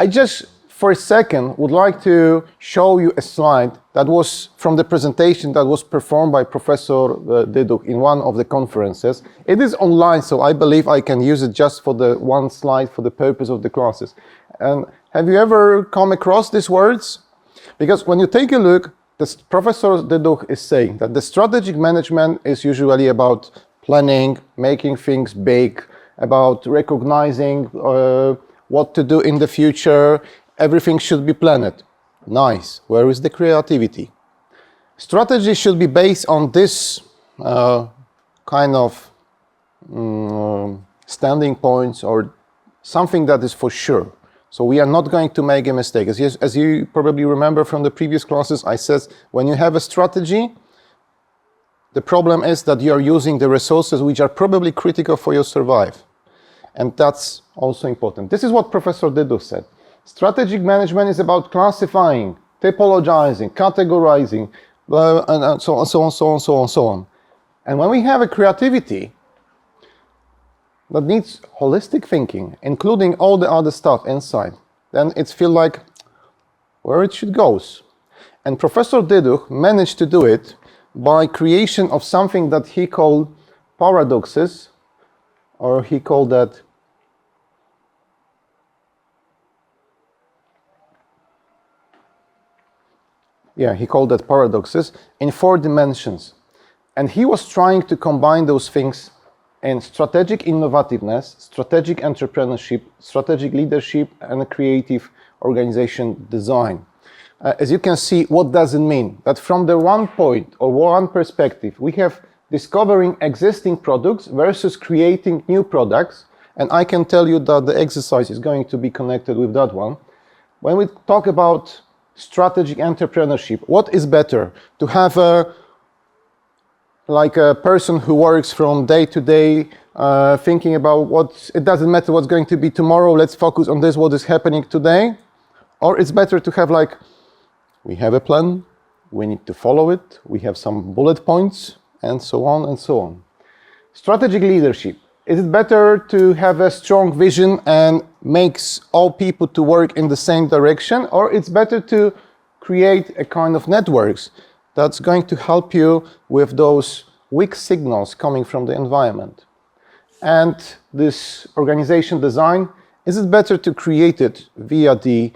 I just, for a second, would like to show you a slide that was from the presentation that was performed by Professor Dyduk in one of the conferences. It is online, so I believe I can use it just for the one slide for the purpose of the classes. And have you ever come across these words? Because when you take a look, Professor Dyduk is saying that the strategic management is usually about planning, making things big, about recognizing what to do in the future. Everything should be planned. Nice. Where is the creativity? Strategy should be based on this kind of standing points or something that is for sure. So we are not going to make a mistake. As you probably remember from the previous classes, I said when you have a strategy, the problem is that you are using the resources which are probably critical for your survival. And that's also important. This is what Professor Dyduk said. Strategic management is about classifying, typologizing, categorizing, and so on, so on, so on, so on, so on. And when we have a creativity that needs holistic thinking, including all the other stuff inside, then it feels like where it should go. And Professor Dyduk managed to do it by creation of something that he called paradoxes, or he called that paradoxes in 4 dimensions. And he was trying to combine those things in strategic innovativeness, strategic entrepreneurship, strategic leadership, and a creative organization design. As you can see, what does it mean? That from the one point or one perspective, we have discovering existing products versus creating new products. And I can tell you that the exercise is going to be connected with that one. When we talk about strategic entrepreneurship, what is better? To have a person who works from day to day, thinking about it doesn't matter what's going to be tomorrow, let's focus on this, what is happening today? Or it's better to have we have a plan, we need to follow it, we have some bullet points, and so on and so on. Strategic leadership. Is it better to have a strong vision and makes all people to work in the same direction, or it's better to create a kind of networks that's going to help you with those weak signals coming from the environment? And this organization design, is it better to create it via the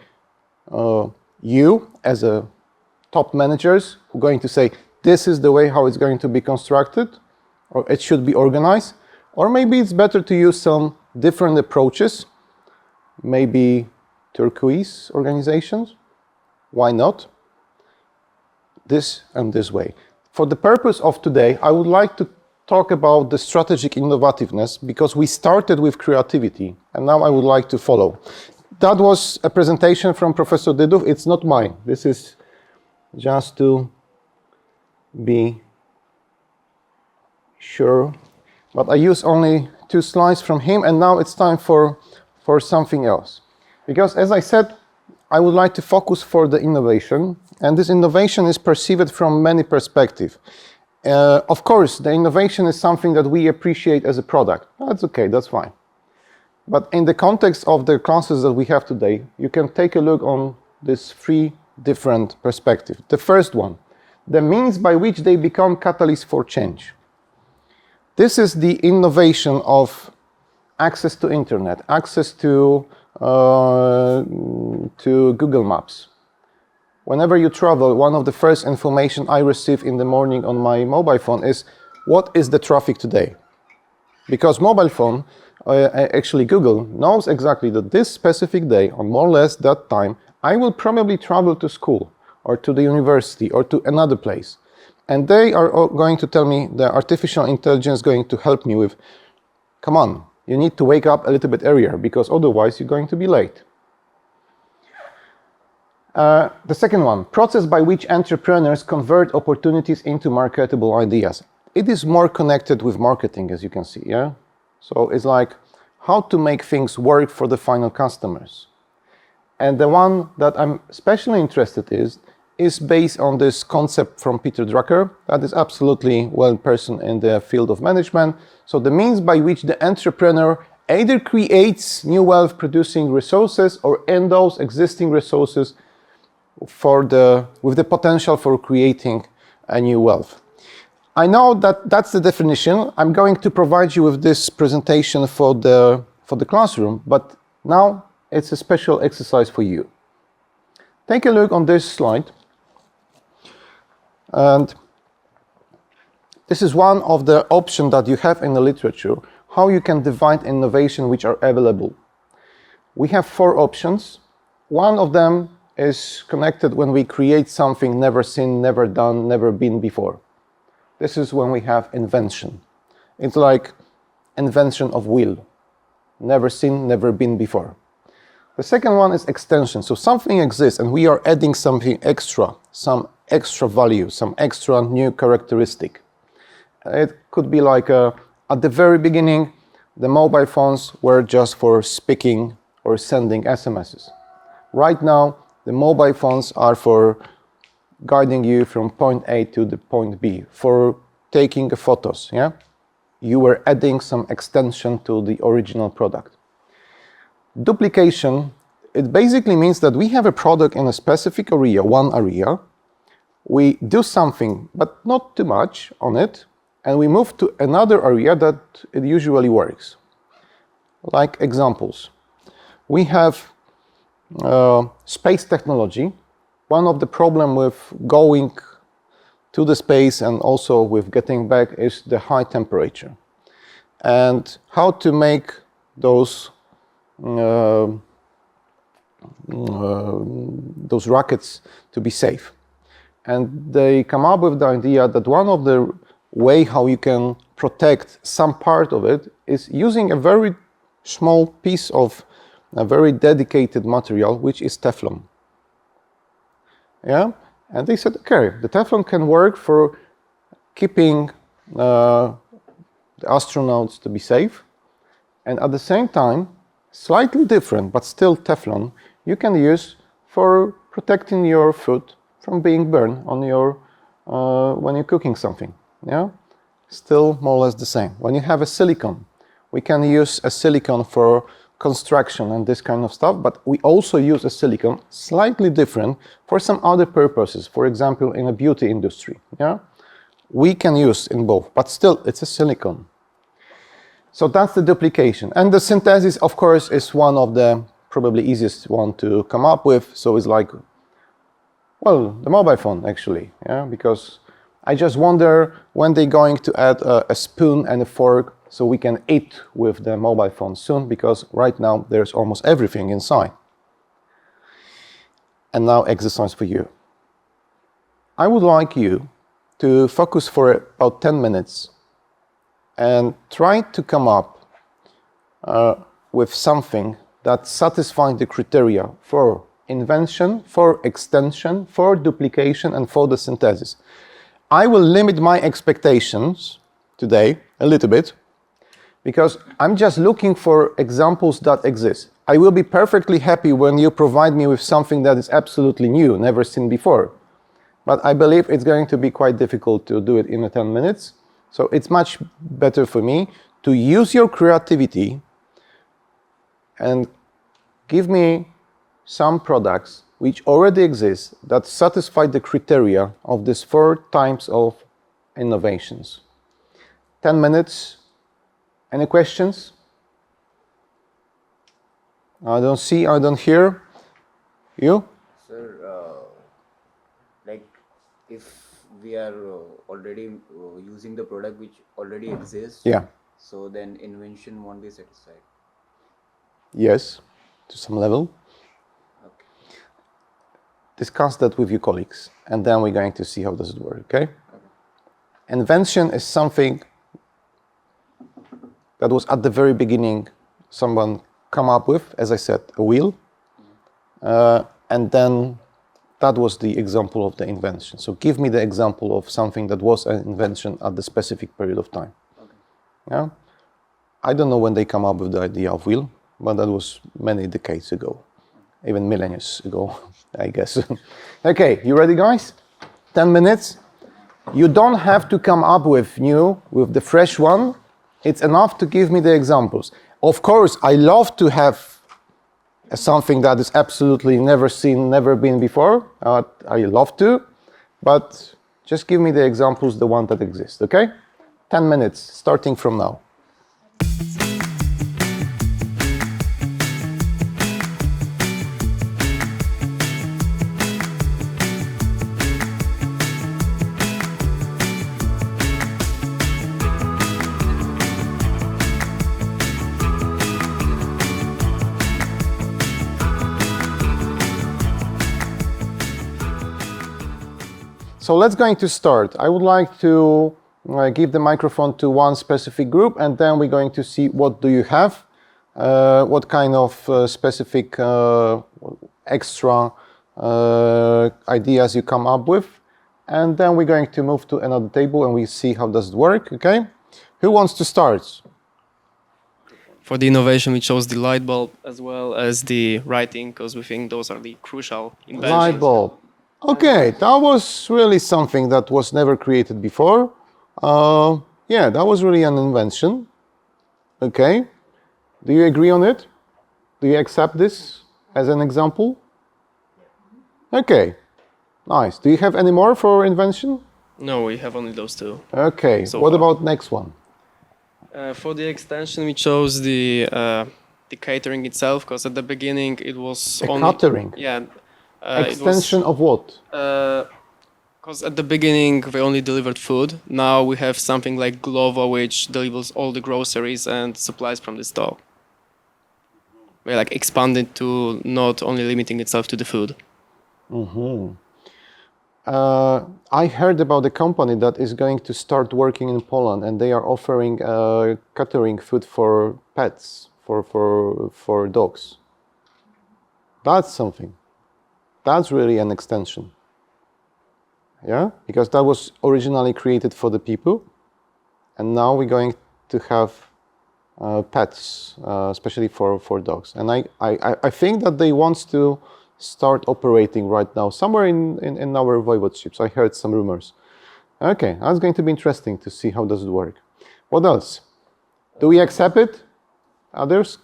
you as a top managers who are going to say, this is the way how it's going to be constructed, or it should be organized? Or maybe it's better to use some different approaches, maybe turquoise organizations. Why not? This and this way. For the purpose of today, I would like to talk about the strategic innovativeness because we started with creativity and now I would like to follow. That was a presentation from Professor Dyduk. It's not mine. This is just to be sure. But I use only 2 slides from him and now it's time for something else. Because as I said, I would like to focus for the innovation, and this innovation is perceived from many perspectives. Of course, the innovation is something that we appreciate as a product. That's okay, that's fine. But in the context of the classes that we have today, you can take a look on these 3 different perspectives. The first one, the means by which they become catalysts for change. This is the innovation of access to internet, access to Google Maps. Whenever you travel, one of the first information I receive in the morning on my mobile phone is, what is the traffic today? Because mobile phone, actually Google, knows exactly that this specific day, or more or less that time, I will probably travel to school, or to the university, or to another place. And they are going to tell me, the artificial intelligence is going to help me with, come on, you need to wake up a little bit earlier, because otherwise you're going to be late. The second one, process by which entrepreneurs convert opportunities into marketable ideas. It is more connected with marketing, as you can see, yeah? So it's like how to make things work for the final customers. And the one that I'm especially interested in is based on this concept from Peter Drucker, that is absolutely well person in the field of management. So the means by which the entrepreneur either creates new wealth producing resources or endows existing resources with the potential for creating a new wealth. I know that that's the definition. I'm going to provide you with this presentation for the classroom, but now it's a special exercise for you. Take a look on this slide. And this is one of the options that you have in the literature, how you can divide innovation which are available. We have 4 options. One of them is connected when we create something never seen, never done, never been before. This is when we have invention. It's like invention of wheel. Never seen, never been before. The second one is extension. So something exists and we are adding something extra, some extra value, some extra new characteristic. It could be like at the very beginning, the mobile phones were just for speaking or sending SMSs. Right now, the mobile phones are for guiding you from point A to the point B, for taking photos, yeah? You were adding some extension to the original product. Duplication, it basically means that we have a product in a specific area, one area. We do something, but not too much on it, and we move to another area that it usually works. Like examples. We have space technology. One of the problems with going to the space and also with getting back is the high temperature. And how to make those rockets to be safe. And they come up with the idea that one of the way how you can protect some part of it is using a very small piece of a very dedicated material, which is Teflon. Yeah, and they said, okay, the Teflon can work for keeping the astronauts to be safe, and at the same time, slightly different, but still Teflon, you can use for protecting your food from being burned on your when you're cooking something. Yeah, still more or less the same. When you have a silicone, we can use a silicone for construction and this kind of stuff, but we also use a silicone slightly different for some other purposes. For example, in a beauty industry. Yeah, we can use in both, but still it's a silicone. So that's the duplication. And the synthesis, of course, is one of the probably easiest one to come up with. So it's like, well, the mobile phone actually, yeah, because I just wonder when they're going to add a spoon and a fork so we can eat with the mobile phone soon, because right now there's almost everything inside. And now exercise for you. I would like you to focus for about 10 minutes and try to come up with something that satisfies the criteria for invention, for extension, for duplication, and for the synthesis. I will limit my expectations today a little bit, because I'm just looking for examples that exist. I will be perfectly happy when you provide me with something that is absolutely new, never seen before. But I believe it's going to be quite difficult to do it in 10 minutes. So it's much better for me to use your creativity and give me some products which already exist that satisfy the criteria of these 4 types of innovations. 10 minutes. Any questions? I don't see, I don't hear. You? Sir, like if we are already using the product which already exists, Yeah. so then invention won't be satisfied. Yes, to some level. Okay. Discuss that with your colleagues, and then we're going to see how does it work, okay? Invention is something that was at the very beginning someone come up with, as I said, a wheel, and then that was the example of the invention. So give me the example of something that was an invention at the specific period of time. Okay. Yeah, I don't know when they come up with the idea of wheel, but that was many decades ago, even millennia ago, I guess. Okay, you ready, guys? 10 minutes. You don't have to come up with new, with the fresh one. It's enough to give me the examples. Of course, I love to have something that is absolutely never seen, never been before. I love to, but just give me the examples, the one that exists, okay? 10 minutes, starting from now. So let's going to start. I would like to give the microphone to one specific group, and then we're going to see what do you have, what kind of specific extra ideas you come up with, and then we're going to move to another table and we see how does it work, okay? Who wants to start? For the innovation, we chose the light bulb as well as the writing, because we think those are the crucial inventions. Light bulb. Okay, that was really something that was never created before. Yeah, that was really an invention. Okay, do you agree on it? Do you accept this as an example? Okay, nice. Do you have any more for invention? No, we have only those two. Okay, So what far. about next one? For the extension, we chose the catering itself, because at the beginning it was The only... catering? Yeah. Extension of what? Because at the beginning we only delivered food. Now we have something like Glovo, which delivers all the groceries and supplies from the store. We're like expanded to not only limiting itself to the food. I heard about a company that is going to start working in Poland, and they are offering catering food for pets, for dogs. That's something. That's really an extension. Yeah, because that was originally created for the people, and now we're going to have pets, especially for dogs. And I think that they want to start operating right now somewhere in our voivodeships. I heard some rumors. Okay, that's going to be interesting to see how does it work. What else? Do we accept it? Others?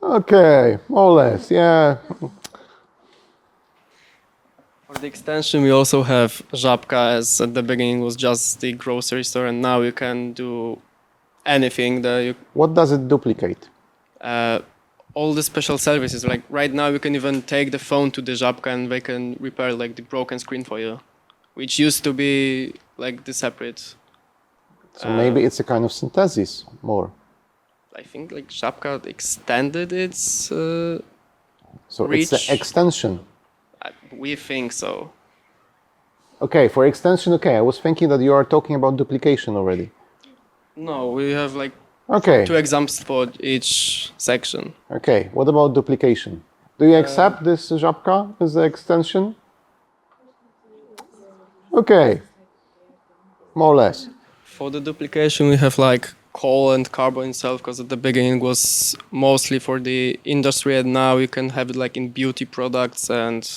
Okay, more or less, yeah. For the extension, we also have Żabka, as at the beginning was just the grocery store, and now you can do anything that you... What does it duplicate? all the special services. Like right now, you can even take the phone to the Żabka and they can repair like the broken screen for you, which used to be like the separate. So maybe it's a kind of synthesis more. I think like Żabka extended its. So reach. it's the extension. We think so. Okay, for extension, okay. I was thinking that you are talking about duplication already. No, we have like Okay. 2 examples for each section. Okay, what about duplication? Do you accept this Żabka as the extension? Okay, more or less. For the duplication, we have like coal and carbon itself, because at the beginning was mostly for the industry, and now you can have it like in beauty products and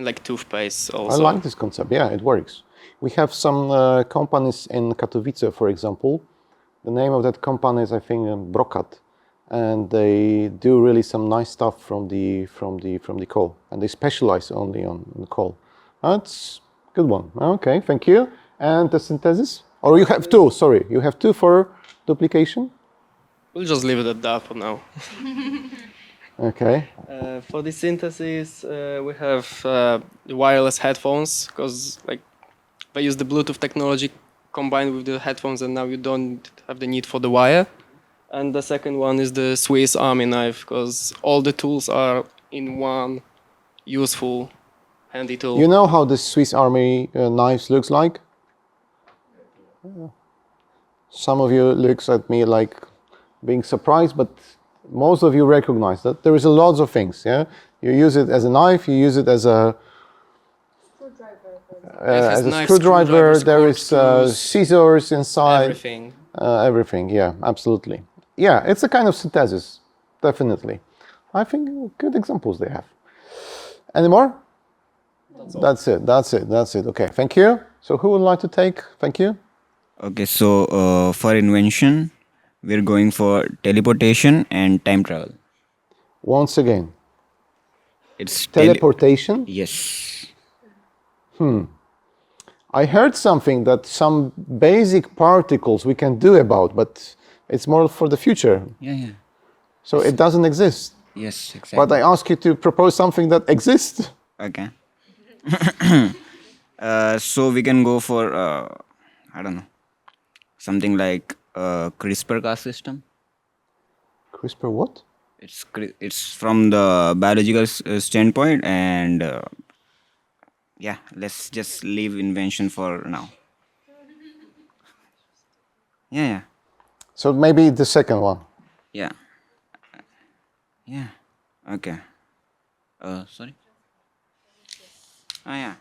like toothpaste also. I like this concept. Yeah, it works. We have some companies in Katowice, for example. The name of that company is, I think, Brokat, and they do really some nice stuff from the coal, and they specialize only on coal. That's a good one. Okay, thank you. And the synthesis? Or you have 2? Sorry, you have 2 for duplication. We'll just leave it at that for now. Okay. For the synthesis, we have the wireless headphones, because like they use the Bluetooth technology combined with the headphones, and now you don't have the need for the wire. And the second one is the Swiss Army knife, because all the tools are in one useful, handy tool. You know how the Swiss Army knives looks like? Some of you looks at me like being surprised, but most of you recognize that there is a lot of things. Yeah, you use it as a knife, you use it as a screwdriver. There is scissors inside. Everything. Everything. Yeah, absolutely. Yeah, it's a kind of synthesis, definitely. I think good examples they have. Any more? That's it. Okay, thank you. So who would like to take? Thank you. Okay, so for invention, we're going for teleportation and time travel. Once again, It's teleportation. Yes. I heard something that some basic particles we can do about, but it's more for the future. Yeah. So it doesn't exist. Yes, exactly. But I ask you to propose something that exists. Okay. So we can go for I don't know, something like CRISPR-Cas system. CRISPR what? It's from the biological standpoint, and yeah, let's just leave invention for now. Yeah. So maybe the second one. Yeah. Okay. Sorry. Yeah.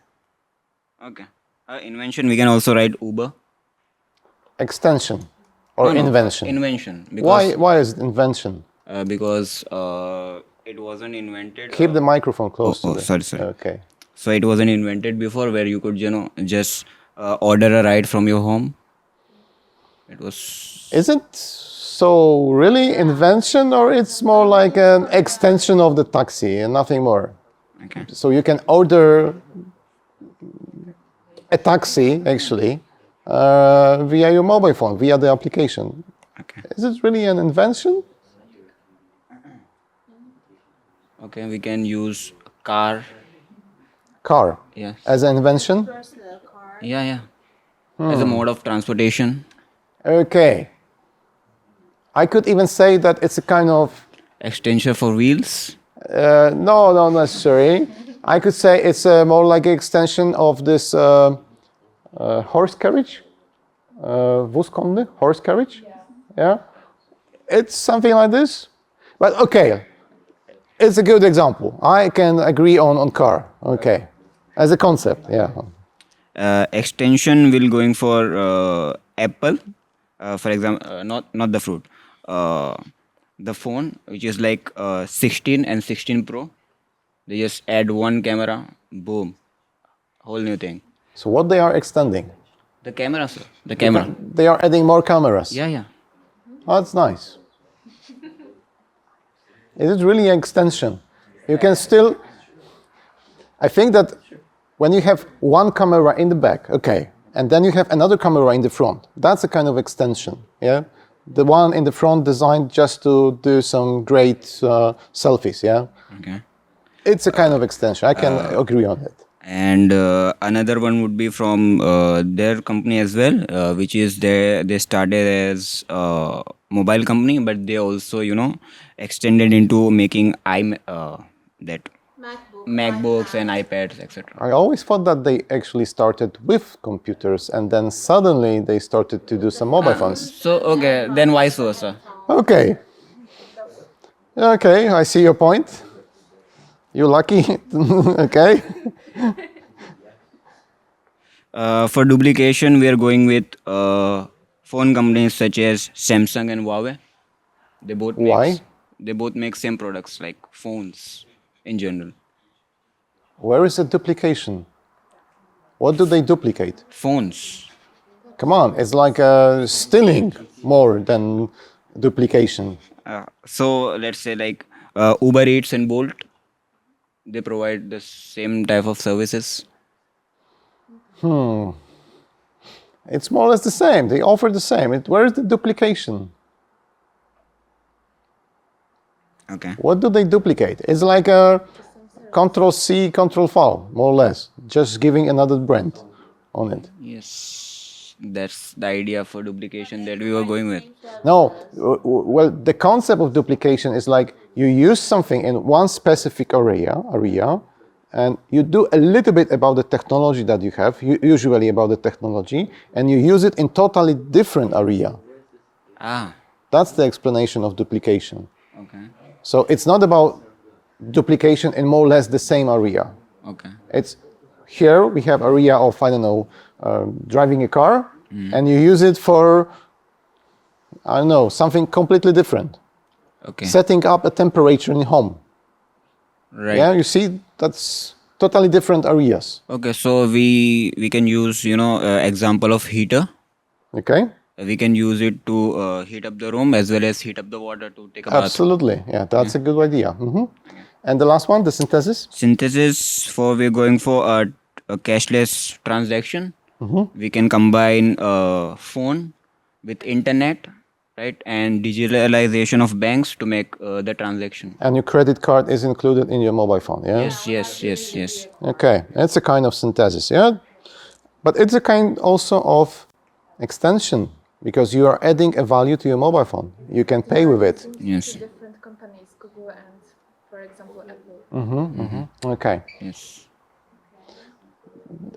Okay. Invention, we can also write Uber. Extension or No, invention. Invention. Because, Why is it invention? Because it wasn't invented. Keep the microphone close to sorry. Okay. So it wasn't invented before, where you could, just order a ride from your home. It was. Is it so really invention, or it's more like an extension of the taxi and nothing more? Okay. So you can order a taxi actually via your mobile phone, via the application. Okay. Is it really an invention? Okay, we can use car. Car Yes. as an invention? Personal car. Yeah. As a mode of transportation. Okay. I could even say that it's a kind of Extension for wheels. no, not necessarily. I could say it's more like an extension of this horse carriage. Wóz konny? Horse carriage? Yeah. It's something like this. But okay, it's a good example. I can agree on car. Okay. As a concept, yeah. Extension will going for apple. For example, not the fruit. The phone, which is like 16 and 16 Pro. They just add one camera, boom, whole new thing. So what they are extending? The camera, sir. The camera. They are adding more cameras. Yeah. Oh, that's nice. Is it really an extension? You can still. I think that when you have one camera in the back, okay, and then you have another camera in the front, that's a kind of extension, yeah? The one in the front designed just to do some great selfies, yeah? Okay. It's a kind of extension. I can agree on it. And another one would be from their company as well, which is they started as a mobile company, but they also extended into making that MacBooks and iPads, etc. I always thought that they actually started with computers and then suddenly they started to do some mobile phones. So okay, then vice versa. Okay. Okay, I see your point. You're lucky. Okay. For duplication, we are going with phone companies such as Samsung and Huawei. They both Why? They both make same products like phones in general. Where is the duplication? What do they duplicate? Phones. Come on, it's like stealing more than duplication. So let's say like Uber Eats and Bolt, they provide the same type of services. It's more or less the same. They offer the same. Where is the duplication? Okay. What do they duplicate? It's like a Control C, Control V, more or less. Just giving another brand on it. Yes, that's the idea for duplication that we were going with. No, well, the concept of duplication is like you use something in one specific area, and you do a little bit about the technology that you have, usually about the technology, and you use it in totally different area. That's the explanation of duplication. Okay. So it's not about duplication in more or less the same area. Okay. It's here we have area of, I don't know, driving a car, and you use it for, I don't know, something completely different. Okay. Setting up a temperature in home. Right. Yeah, you see, that's totally different areas. Okay, so we can use example of heater. Okay? we can use it to heat up the room as well as heat up the water to take a bath. Absolutely. Yeah, that's a good idea. And the last one, the synthesis. Synthesis for we're going for a cashless transaction. We can combine phone with internet, right, and digitalization of banks to make the transaction. And your credit card is included in your mobile phone, yeah? Yes. Okay, it's a kind of synthesis, yeah? But it's a kind also of extension because you are adding a value to your mobile phone. You can pay with it. Yes. Different companies, Google and, for example, Apple. Okay. Yes.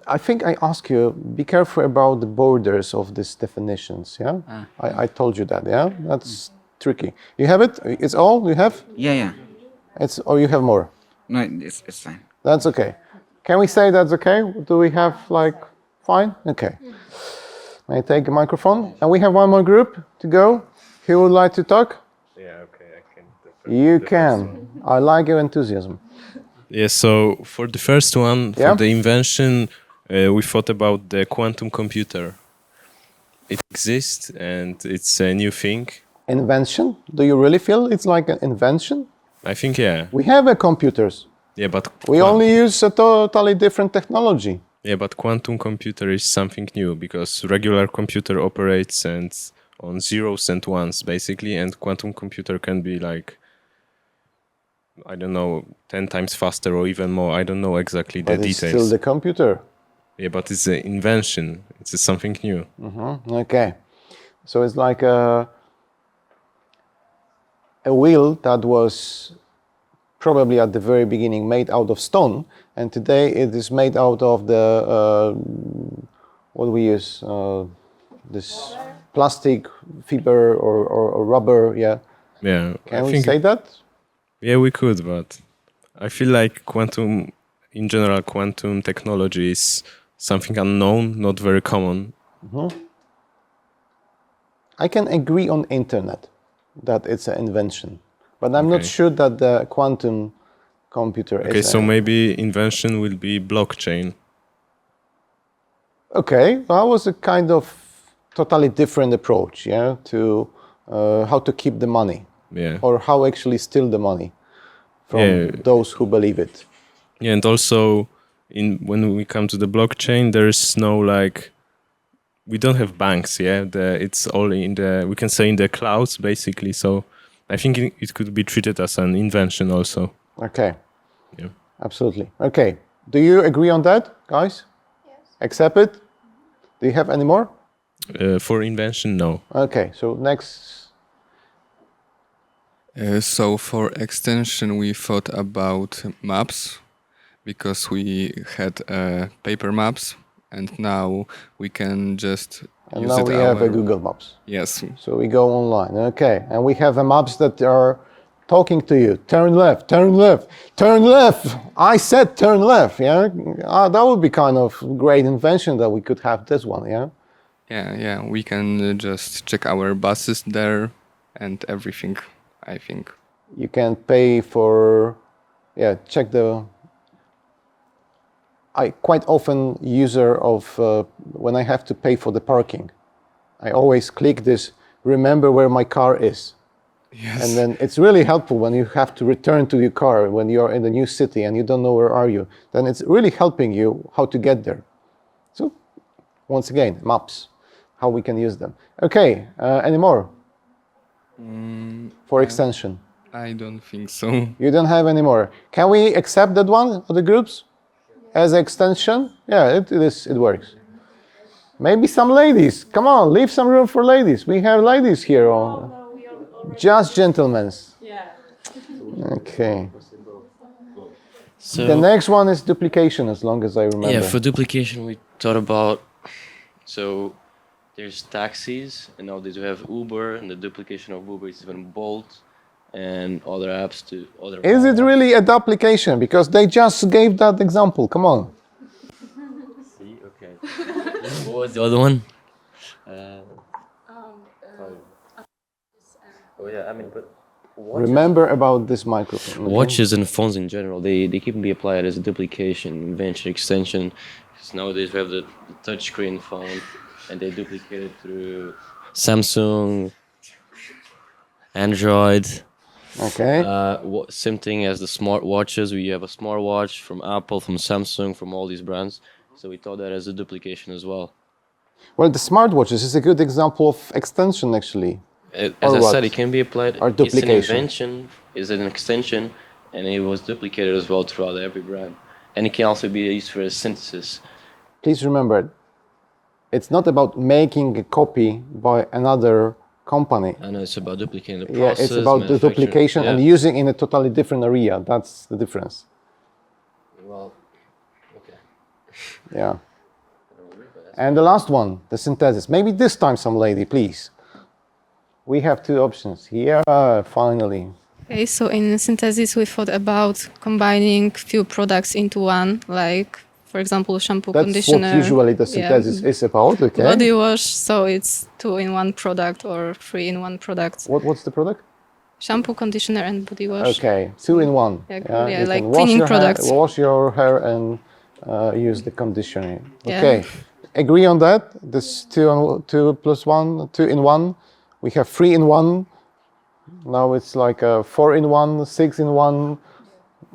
I think I asked you, be careful about the borders of these definitions, yeah? I told you that, yeah? That's tricky. You have it? It's all you have? Yeah. Or you have more? No, it's fine. That's okay. Can we say that's okay? Do we have fine? Okay. May I take a microphone? And we have one more group to go. Who would like to talk? Yeah, okay, I can. You can. I like your enthusiasm. Yeah, so for the first one, Yeah. for the invention, we thought about the quantum computer. It exists and it's a new thing. Invention? Do you really feel it's like an invention? I think, yeah. We have computers. Yeah, but We only use a totally different technology. yeah, but quantum computer is something new because regular computer operates on zeros and ones basically, and quantum computer can be I don't know, 10 times faster or even more. I don't know exactly the But it's details. still the computer. Yeah, but it's an invention. It's something new. Okay. So it's like a wheel that was probably at the very beginning made out of stone, and today it is made out of the what do we use? This plastic fiber or rubber. Yeah. Yeah, Can I we think say that? yeah, we could, but I feel like quantum, in general, quantum technology is something unknown, not very common. I can agree on internet that it's an invention, but I'm not Okay. sure that the quantum computer Okay, is. so maybe invention will be blockchain. Okay, that was a kind of totally different approach, yeah, to how to keep the money Yeah. or how actually steal the money from Yeah. those who believe it. Yeah, and also when we come to the blockchain, there's no we don't have banks. Yeah, it's all we can say in the clouds basically. So I think it could be treated as an invention also. Okay, Yeah. absolutely. Okay, do you agree on that, guys? Yes. Accept it? Do you have any more? For invention, no. Okay, so next. So for extension, we thought about maps because we had paper maps, and now we can just And use now it. we have a Google Maps. Yes, So we go online. Okay, and we have the maps that are talking to you. Turn left, turn left, turn left. I said turn left, yeah? That would be kind of great invention that we could have this one, yeah? yeah. We can just check our buses there and everything, I think. You can pay for, check the. I quite often user of when I have to pay for the parking. I always click this, remember where my car is. Yes. And then it's really helpful when you have to return to your car when you're in a new city and you don't know where are you. Then it's really helping you how to get there. So once again, maps, how we can use them. Okay, any more for extension? I don't think so. You don't have any more. Can we accept that one of the groups as extension? Yeah, it works. Maybe some ladies. Come on, leave some room for ladies. We have ladies here. Just gentlemen. Yeah. Okay. So The next one is duplication, as long as I remember. yeah, for duplication we thought about, so there's taxis and nowadays we have Uber, and the duplication of Uber is even Bolt and other apps to other. Is it really a duplication? Because they just gave that example. Come on. See, okay. What was the other one? Oh yeah, I mean, but Remember about this microphone. okay? watches and phones in general, they can be applied as a duplication, invention, extension. Because nowadays we have the touchscreen phone, and they duplicate it through Samsung, Android. Okay. Same thing as the smartwatches. We have a smartwatch from Apple, from Samsung, from all these brands. So we thought that as a duplication as well. Well, the smartwatches is a good example of extension, actually. As Or I what? said, it can be applied. Or It's an duplication. invention, it's an extension, and it was duplicated as well throughout every brand. And it can also be used for a synthesis. Please remember, it's not about making a copy by another company. I know it's about duplicating the Yeah, process. it's about the manufacturing. duplication and Yeah. using in a totally different area. That's the difference. Well, okay. Yeah. And the last one, the synthesis. Maybe this time, some lady, please. We have two options. Yeah, finally. Okay, so in synthesis, we thought about combining few products into one, like, for example, shampoo, That's conditioner. what usually the synthesis is about, okay? Body wash, so it's 2-in-1 product or 3-in-1 product. What's the product? Shampoo, conditioner, and body wash. Okay, 2-in-1. Yeah, You like can cleaning your products. Hair, wash your hair and use the conditioner. Yeah. Okay, agree on that? This 2+1, 2-in-1. We have 3-in-1. Now it's like a 4-in-1, 6-in-1.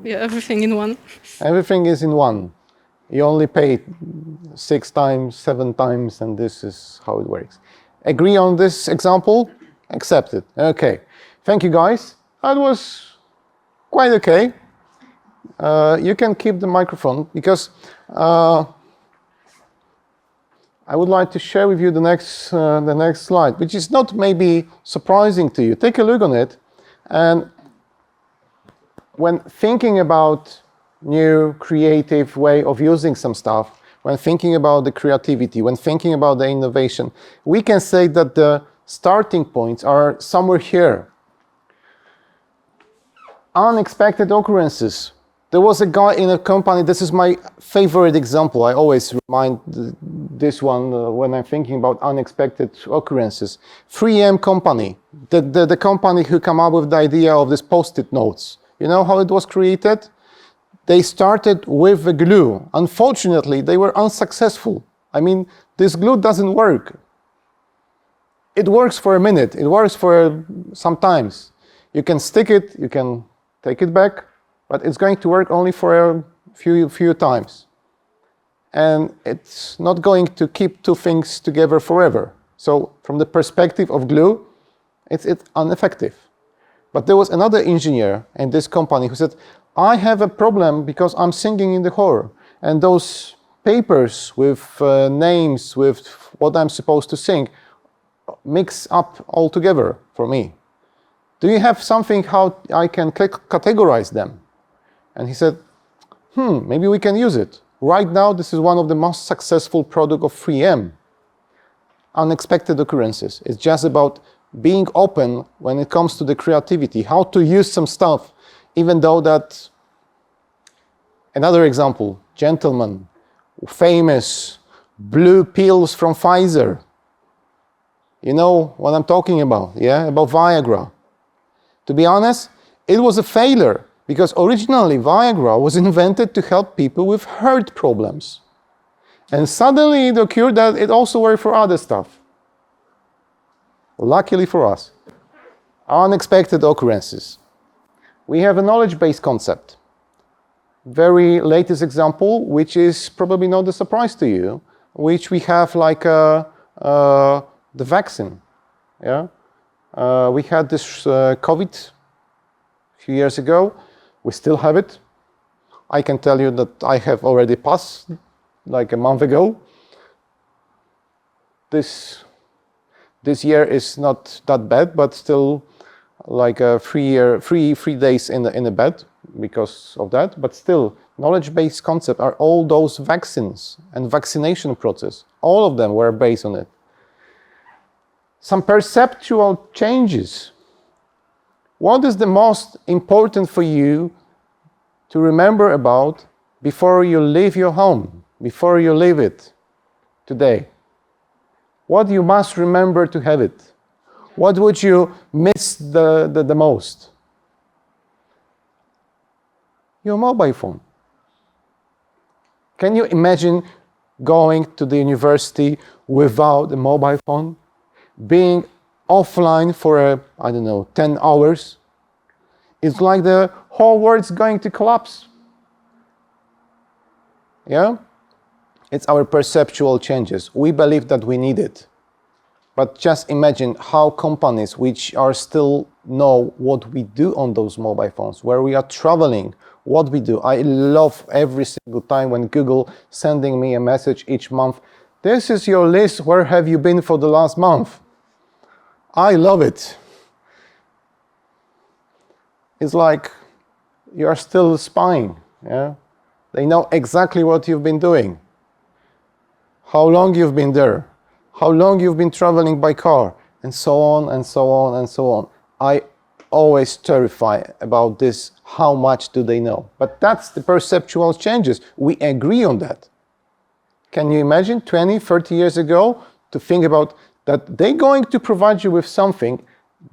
Yeah, everything in one. Everything is in one. You only pay 6 times, 7 times, and this is how it works. Agree on this example? Accept it. Okay. Thank you, guys. That was quite okay. You can keep the microphone because I would like to share with you the next slide, which is not maybe surprising to you. Take a look on it, and when thinking about new creative way of using some stuff, when thinking about the creativity, when thinking about the innovation, we can say that the starting points are somewhere here. Unexpected occurrences. There was a guy in a company, this is my favorite example, I always remind this one when I'm thinking about unexpected occurrences. 3M company, the company who came up with the idea of these post-it notes. You know how it was created? They started with the glue. Unfortunately, they were unsuccessful. I mean, this glue doesn't work. It works for a minute, it works for some times. You can stick it, you can take it back, but it's going to work only for a few times. And it's not going to keep two things together forever. So from the perspective of glue, it's ineffective. But there was another engineer in this company who said, I have a problem because I'm singing in the choir, and those papers with names, with what I'm supposed to sing, mix up all together for me. Do you have something how I can categorize them? And he said, maybe we can use it. Right now, this is one of the most successful products of 3M. Unexpected occurrences. It's just about being open when it comes to the creativity, how to use some stuff, even though that, another example, gentleman, famous, blue pills from Pfizer. You know what I'm talking about, yeah? About Viagra. To be honest, it was a failure because originally Viagra was invented to help people with heart problems. And suddenly it occurred that it also worked for other stuff. Luckily for us, unexpected occurrences. We have a knowledge-based concept. Very latest example, which is probably not a surprise to you, which we have like the vaccine. Yeah, we had this COVID a few years ago. We still have it. I can tell you that I have already passed like a month ago. This year is not that bad, but still like a 3 days in the bed because of that. But still, knowledge-based concept are all those vaccines and vaccination process. All of them were based on it. Some perceptual changes. What is the most important for you to remember about before you leave your home, before you leave it today? What you must remember to have it? What would you miss the most? Your mobile phone. Can you imagine going to the university without a mobile phone? being offline for, I don't know, 10 hours, it's like the whole world's going to collapse. Yeah? It's our perceptual changes. We believe that we need it. But just imagine how companies which are still know what we do on those mobile phones, where we are traveling, what we do. I love every single time when Google sending me a message each month. This is your list. Where have you been for the last month? I love it. It's like you are still spying. Yeah? They know exactly what you've been doing, how long you've been there, how long you've been traveling by car, and so on and so on and so on. I always terrify about this, how much do they know? But that's the perceptual changes. We agree on that. Can you imagine 20, 30 years ago to think about that they're going to provide you with something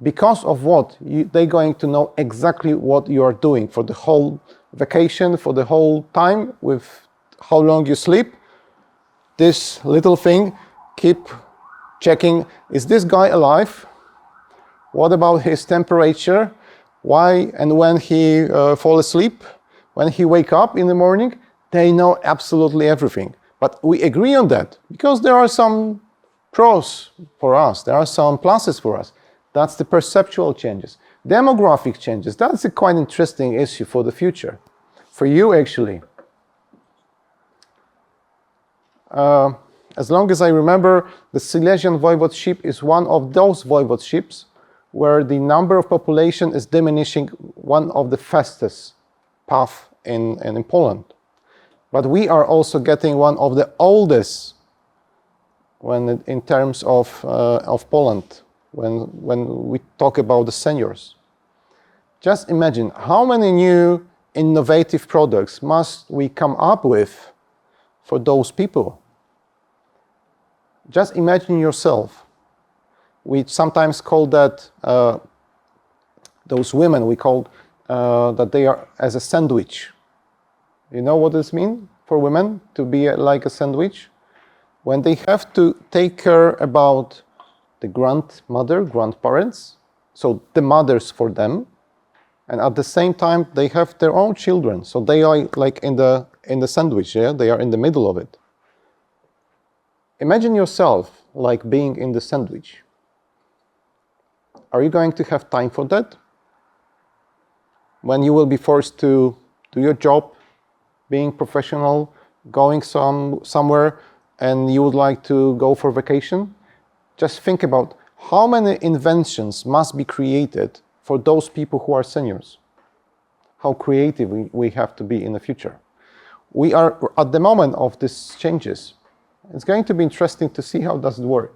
because of what? They're going to know exactly what you are doing for the whole vacation, for the whole time, with how long you sleep. This little thing, keep checking, is this guy alive? What about his temperature? Why and when he fall asleep? When he wake up in the morning? They know absolutely everything. But we agree on that because there are some pros for us. There are some pluses for us. That's the perceptual changes. Demographic changes, that's a quite interesting issue for the future. For you, actually. As long as I remember, the Silesian voivodeship is one of those voivodeships where the number of population is diminishing, one of the fastest path in Poland. But we are also getting one of the oldest in terms of Poland, when we talk about the seniors. Just imagine how many new innovative products must we come up with for those people. Just imagine yourself. We sometimes call that, those women, we call that they are as a sandwich. You know what this means for women to be like a sandwich? When they have to take care about the grandmother, grandparents, so the mothers for them, and at the same time they have their own children, so they are like in the sandwich, yeah? They are in the middle of it. Imagine yourself like being in the sandwich. Are you going to have time for that? When you will be forced to do your job, being professional, going somewhere, and you would like to go for vacation? Just think about how many inventions must be created for those people who are seniors. How creative we have to be in the future. We are at the moment of these changes. It's going to be interesting to see how does it work.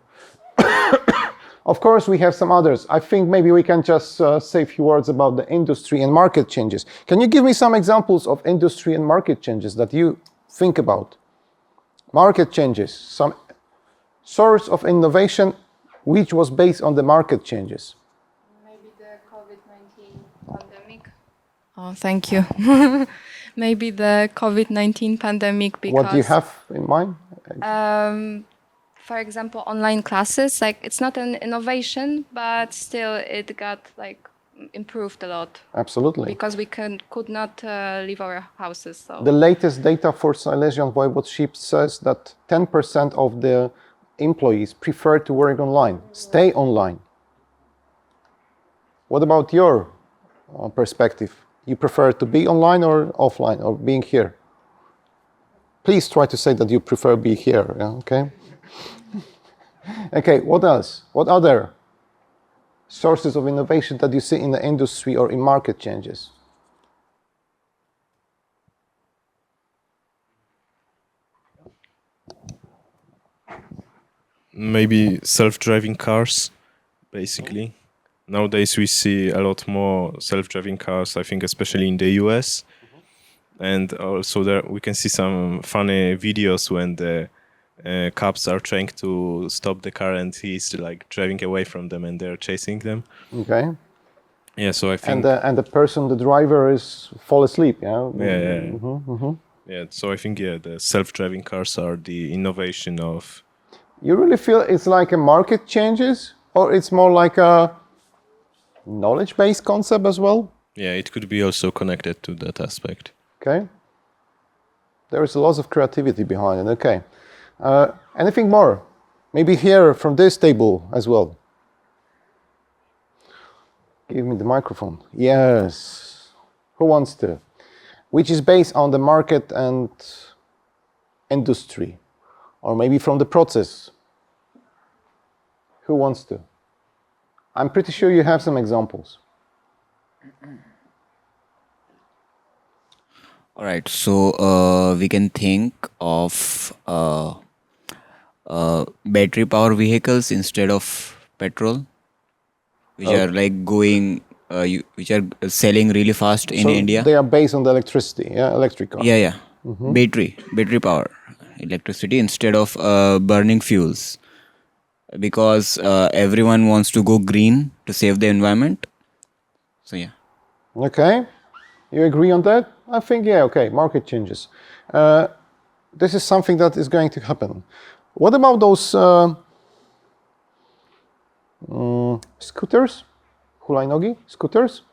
Of course, we have some others. I think maybe we can just say a few words about the industry and market changes. Can you give me some examples of industry and market changes that you think about? Market changes, some source of innovation which was based on the market changes. Maybe the COVID-19 pandemic. Oh, thank you. Maybe the COVID-19 pandemic because... What do you have in mind? For example, online classes, like it's not an innovation, but still it got like improved a lot. Absolutely. Because we could not leave our houses. So. The latest data for Silesian voivodeship says that 10% of the employees prefer to work online, stay online. What about your perspective? You prefer to be online or offline or being here? Please try to say that you prefer be here, yeah? Okay? Okay, what else? What other sources of innovation that you see in the industry or in market changes? Maybe self-driving cars, basically. Nowadays we see a lot more self-driving cars, I think especially in the US. And also there we can see some funny videos when the cops are trying to stop the car and he's like driving away from them and they're chasing them. Okay. Yeah, so I think... And the person, the driver, is fall asleep, yeah? Yeah. Mm-hmm, mm-hmm. Yeah, so I think, yeah, the self-driving cars are the innovation of... You really feel it's like a market changes or it's more like a knowledge-based concept as well? Yeah, it could be also connected to that aspect. Okay. There is a lot of creativity behind it. Okay. Anything more? Maybe here from this table as well. Give me the microphone. Yes. Who wants to? Which is based on the market and industry, or maybe from the process. Who wants to? I'm pretty sure you have some examples. All right, so we can think of battery power vehicles instead of petrol, which are like going, which are selling really fast in So India. they are based on the electricity, yeah, electric car. Yeah. Battery power, electricity instead of burning fuels, because everyone wants to go green to save the environment. So yeah. Okay, you agree on that? I think, yeah, okay, market changes. This is something that is going to happen. What about those scooters? Hulajnogi scooters?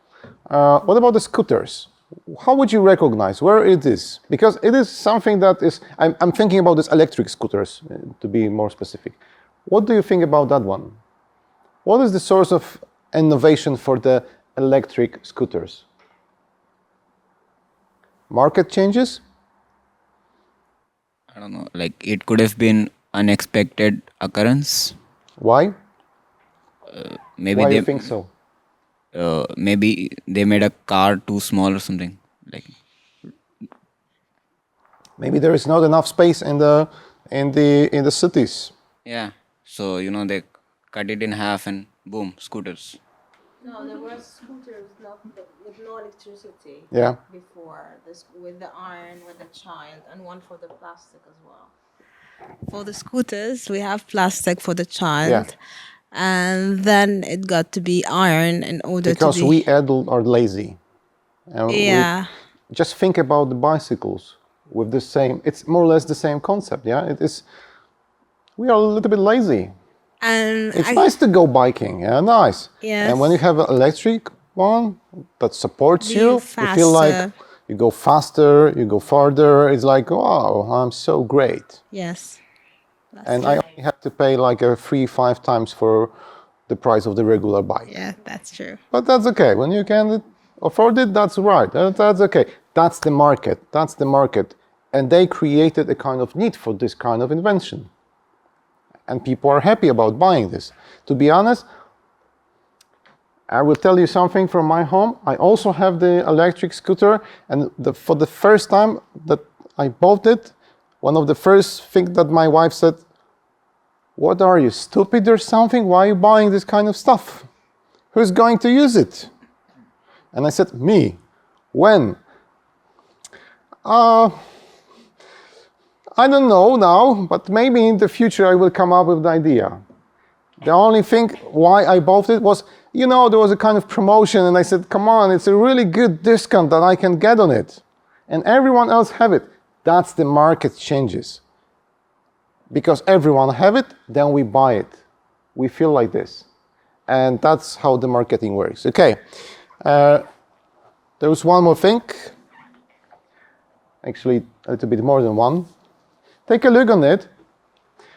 What about the scooters? How would you recognize where it is? Because it is something that is, I'm thinking about these electric scooters, to be more specific. What do you think about that one? What is the source of innovation for the electric scooters? Market changes? I don't know, like it could have been unexpected occurrence. Why? Maybe Why do they you think so? maybe they made a car too small or something. Like Maybe there is not enough space in the cities. yeah, so they cut it in half and boom, scooters. No, there were scooters with no electricity. Yeah. Before this, with the iron, with the child, and one for the plastic as well. For the scooters, we have plastic for the child, Yeah. and then it got to be iron in order Because to be. we adults are lazy. And Yeah. Just think about the bicycles with the same, it's more or less the same concept, yeah? It is, we are a little bit lazy. And It's nice to go biking, yeah, nice. Yes. And when you have an electric one that supports Be you, you feel like faster. you go faster, you go farther. It's like, wow, I'm so great. Yes. And I only have to pay like a 3-5 times for the price of the regular bike. Yeah, that's true. But that's okay. When you can afford it, that's right. That's okay. That's the market. That's the market. And they created a kind of need for this kind of invention. And people are happy about buying this. To be honest, I will tell you something from my home. I also have the electric scooter, and for the first time that I bought it, one of the first things that my wife said, "What are you, stupid or something? Why are you buying this kind of stuff? Who's going to use it?" And I said, "Me." When? I don't know now, but maybe in the future I will come up with the idea. The only thing why I bought it was, there was a kind of promotion, and I said, come on, it's a really good discount that I can get on it. And everyone else have it. That's the market changes. Because everyone have it, then we buy it. We feel like this. And that's how the marketing works. Okay. There was one more thing. Actually, a little bit more than one. Take a look on it,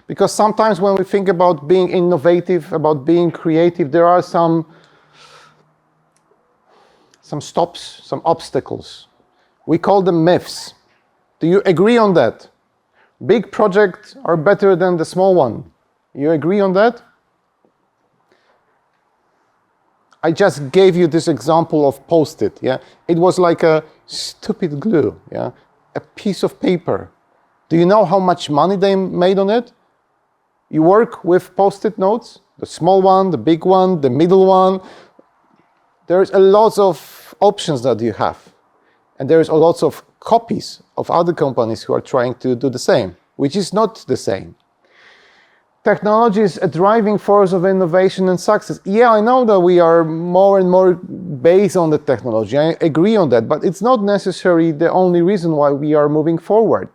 because sometimes when we think about being innovative, about being creative, there are some stops, some obstacles. We call them myths. Do you agree on that? Big projects are better than the small one. You agree on that? I just gave you this example of Post-it, yeah? It was like a stupid glue, yeah? A piece of paper. Do you know how much money they made on it? You work with Post-it notes, the small one, the big one, the middle one. There's a lot of options that you have. And there's a lot of copies of other companies who are trying to do the same, which is not the same. Technology is a driving force of innovation and success. Yeah, I know that we are more and more based on the technology. I agree on that, but it's not necessarily the only reason why we are moving forward.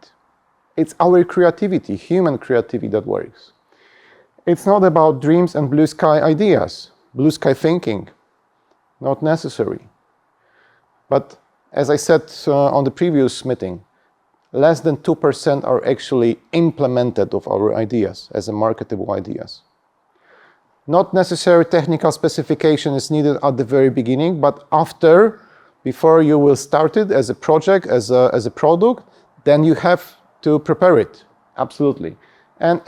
It's our creativity, human creativity, that works. It's not about dreams and blue sky ideas, blue sky thinking, not necessary. But as I said on the previous meeting, less than 2% are actually implemented of our ideas as a marketable ideas. Not necessary technical specification is needed at the very beginning, but after, before you will start it as a project, as a product, then you have to prepare it, absolutely. And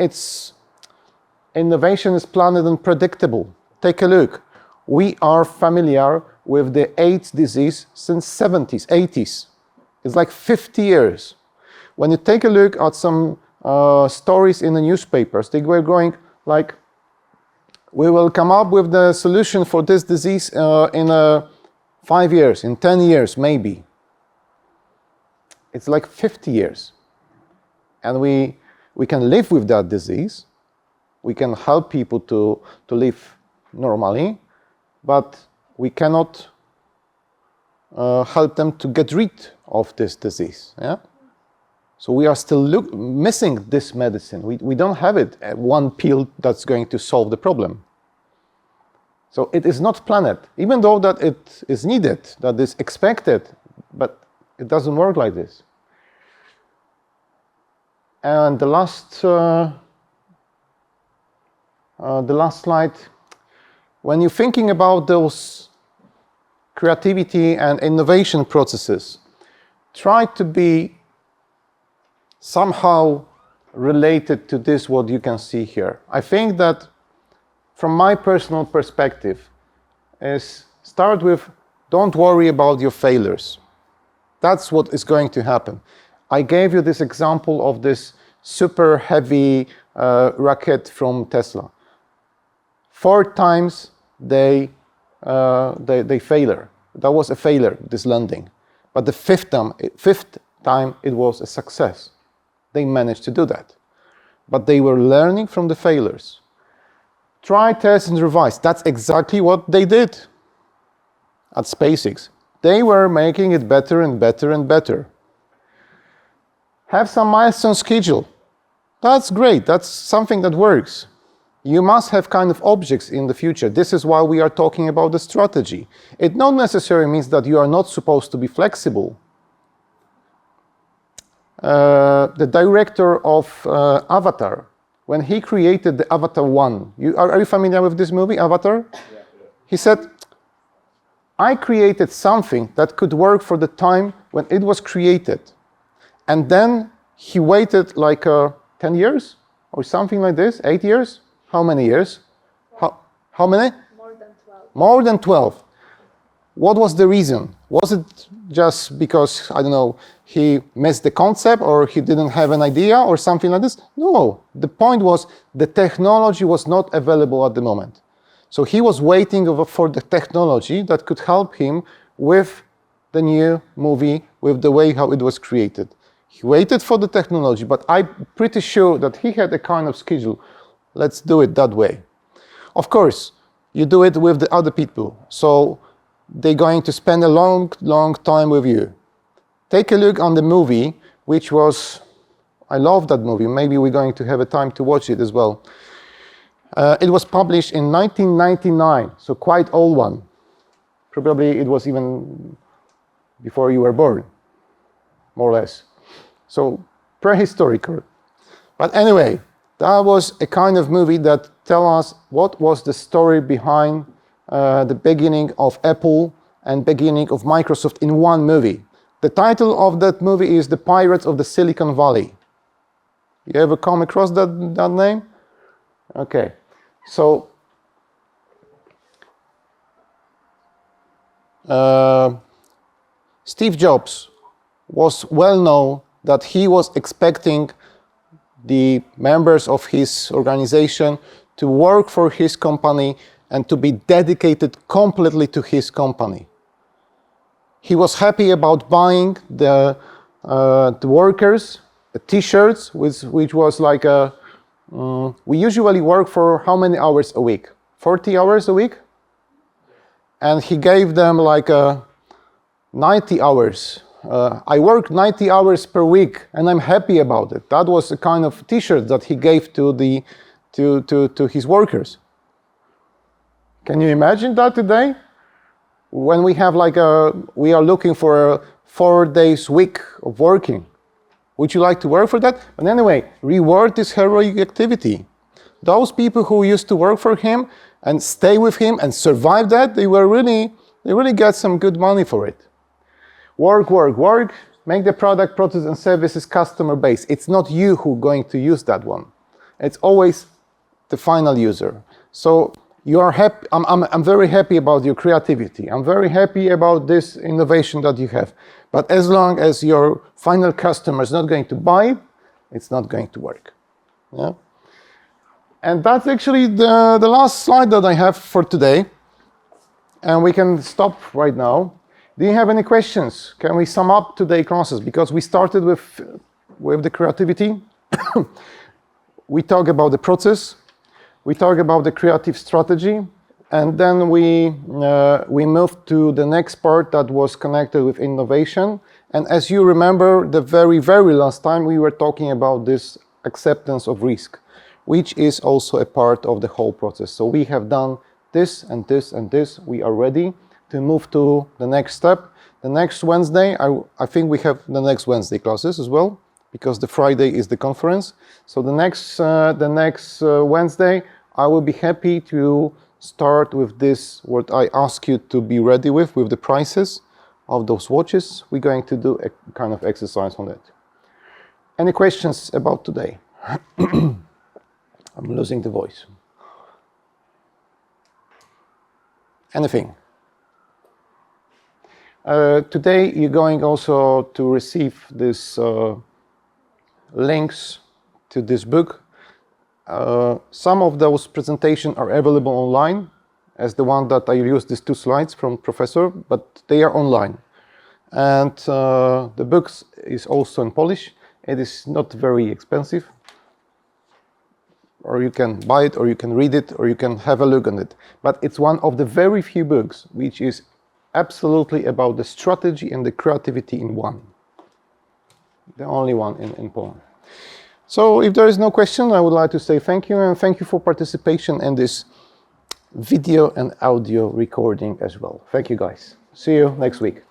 innovation is planned and predictable. Take a look. We are familiar with the AIDS disease since 70s, 80s. It's like 50 years. When you take a look at some stories in the newspapers, they were going like, we will come up with the solution for this disease in 5 years, in 10 years, maybe. It's like 50 years. And we can live with that disease. We can help people to live normally, but we cannot help them to get rid of this disease. Yeah? So we are still missing this medicine. We don't have it, one pill that's going to solve the problem. So it is not planned, even though that it is needed, that is expected, but it doesn't work like this. And the last slide, when you're thinking about those creativity and innovation processes, try to be somehow related to this, what you can see here. I think that from my personal perspective is start with don't worry about your failures. That's what is going to happen. I gave you this example of this super heavy rocket from Tesla. 4 times they failure. That was a failure, this landing. But the fifth time it was a success. They managed to do that. But they were learning from the failures. Try, test, and revise. That's exactly what they did at SpaceX. They were making it better and better and better. Have some milestone schedule. That's great. That's something that works. You must have kind of objects in the future. This is why we are talking about the strategy. It not necessarily means that you are not supposed to be flexible. The director of Avatar, when he created the Avatar 1, are you familiar with this movie, Avatar? Yeah. He said, I created something that could work for the time when it was created. And then he waited like 10 years or something like this, 8 years? How many years? How many? More than 12. More than 12. What was the reason? Was it just because, I don't know, he missed the concept or he didn't have an idea or something like this? No, the point was the technology was not available at the moment. So he was waiting for the technology that could help him with the new movie, with the way how it was created. He waited for the technology, but I'm pretty sure that he had a kind of schedule. Let's do it that way. Of course, you do it with the other people. So they're going to spend a long, long time with you. Take a look on the movie, which was, I love that movie. Maybe we're going to have a time to watch it as well. It was published in 1999, so quite old one. Probably it was even before you were born, more or less. So prehistorical. But anyway, that was a kind of movie that tells us what was the story behind the beginning of Apple and beginning of Microsoft in one movie. The title of that movie is The Pirates of the Silicon Valley. You ever come across that name? Okay, so Steve Jobs was well known that he was expecting the members of his organization to work for his company and to be dedicated completely to his company. He was happy about buying the workers, the t-shirts, which was like we usually work for how many hours a week? 40 hours a week? And he gave them like 90 hours. I work 90 hours per week and I'm happy about it. That was a kind of t-shirt that he gave to to his workers. Can you imagine that today? When we have we are looking for a 4 days week of working. Would you like to work for that? But anyway, reward this heroic activity. Those people who used to work for him and stay with him and survive that, they really got some good money for it. Work, work, work, make the product, process and services customer base. It's not you who going to use that one. It's always the final user. So you are happy. I'm very happy about your creativity. I'm very happy about this innovation that you have. But as long as your final customer is not going to buy, it's not going to work. Yeah? And that's actually the last slide that I have for today. And we can stop right now. Do you have any questions? Can we sum up today's classes? Because we started with the creativity. We talk about the process. We talk about the creative strategy. And then we moved to the next part that was connected with innovation. And as you remember, the very, very last time we were talking about this acceptance of risk, which is also a part of the whole process. So we have done this and this and this. We are ready to move to the next step. The next Wednesday, I think we have the next Wednesday classes as well, because the Friday is the conference. So the next Wednesday, I will be happy to start with this, what I ask you to be ready with the prices of those watches. We're going to do a kind of exercise on it. Any questions about today? I'm losing the voice. Anything? Today you're going also to receive this links to this book. Some of those presentations are available online, as the one that I used, these 2 slides from Professor, but they are online. And the book is also in Polish. It is not very expensive. Or you can buy it, or you can read it, or you can have a look on it. But it's one of the very few books which is absolutely about the strategy and the creativity in one. The only one in Poland. So if there is no question, I would like to say thank you, and thank you for participation in this video and audio recording as well. Thank you guys. See you next week.